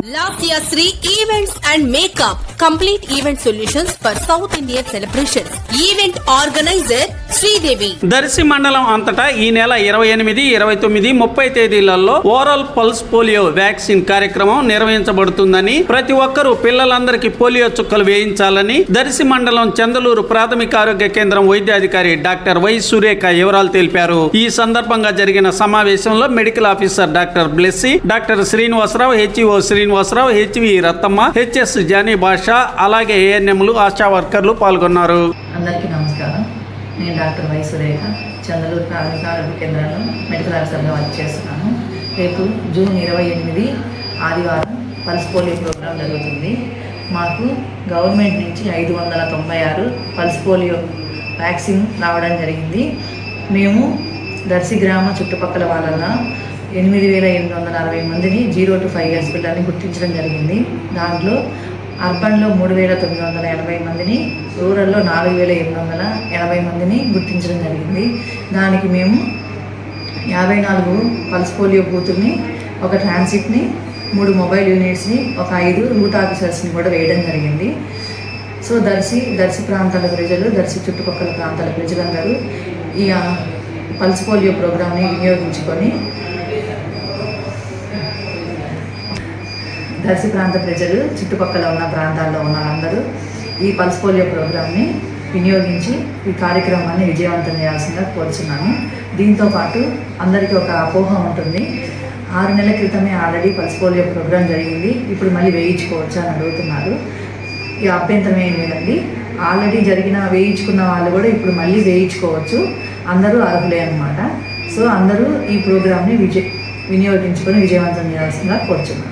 Lasya Sri Events and Makeup, complete event solutions for South Indian celebrations. Event organizer Sridevi. Darsi మండలం అంతటా ఈ నెల 28, 29, 30 తేదీలలో ఓరల్ పల్స్ పోలియో వ్యాక్సిన్ కార్యక్రమం నిర్వహించబడుతుందని, ప్రతి ఒక్కరూ పిల్లలందరికీ పోలియో చుక్కలు వేయించాలని దర్శి మండలం చందలూరు ప్రాథమిక ఆరోగ్య కేంద్రం వైద్యాధికారి డాక్టర్ వై సురేఖ వివరాలు తెలిపారు. ఈ సందర్భంగా జరిగిన సమావేశంలో medical officer doctor Blessy, doctor Srinivasarao, HEO Srinivasarao, HV Rattamma, HS Jani Basha, అలాగే ఏఎన్ఎంలు, ఆశా వర్కర్లు పాల్గొన్నారు. అందరికీ నమస్కారం. నేను డాక్టర్ వై సురేఖ, చందలూరు ప్రాథమిక ఆరోగ్య కేంద్రంలో మెడికల్ ఆఫీసర్గా వర్క్ చేస్తున్నాను. రేపు జూన్ 28 ఆదివారం పల్స్ పోలియో ప్రోగ్రాం జరుగుతుంది. మాకు గవర్నమెంట్ నుంచి 596 పల్స్ పోలియో వ్యాక్సిన్ రావడం జరిగింది. మేము దర్శి గ్రామ చుట్టుపక్కల వాళ్ళ 8,860 మందిని 0 to 5 years పిల్లల్ని గుర్తించడం జరిగింది. దాంట్లో అర్బన్లో 3,980 మందిని, రూరల్లో 4,880 మందిని గుర్తించడం జరిగింది. దానికి మేము 54 పల్స్ పోలియో బూతుల్ని, ఒక ట్రాన్సిట్ని, 3 మొబైల్ యూనిట్స్ని, ఒక 5 రూట్ ఆఫీసర్స్ని కూడా వేయడం జరిగింది. సో దర్శి ప్రాంతాల ప్రజలు, దర్శి చుట్టుపక్కల ప్రాంతాల ప్రజలందరూ ఈ పల్స్ పోలియో ప్రోగ్రామ్ని వినియోగించుకొని, దర్శి ప్రాంత ప్రజలు, చుట్టుపక్కల ఉన్న ప్రాంతాల్లో ఉన్న వాళ్ళందరూ ఈ పల్స్ పోలియో ప్రోగ్రామ్ని వినియోగించి ఈ కార్యక్రమాన్ని విజయవంతం చేయాల్సిందిగా కోరుచున్నాను. దీంతోపాటు అందరికీ ఒక అపోహ ఉంటుంది. 6 నెలల క్రితమే ఆల్రెడీ పల్స్ పోలియో ప్రోగ్రాం జరిగింది, ఇప్పుడు మళ్ళీ వేయించుకోవచ్చా అని అడుగుతున్నారు. ఈ అభ్యంతరం ఏం లేదండి. ఆల్రెడీ వేయించుకున్న వాళ్ళు కూడా ఇప్పుడు మళ్ళీ వేయించుకోవచ్చు. అందరూ అర్హులే అన్నమాట. సో అందరూ ఈ ప్రోగ్రామ్ని వినియోగించుకొని విజయవంతం చేయాల్సిందిగా కోరుచున్నాను.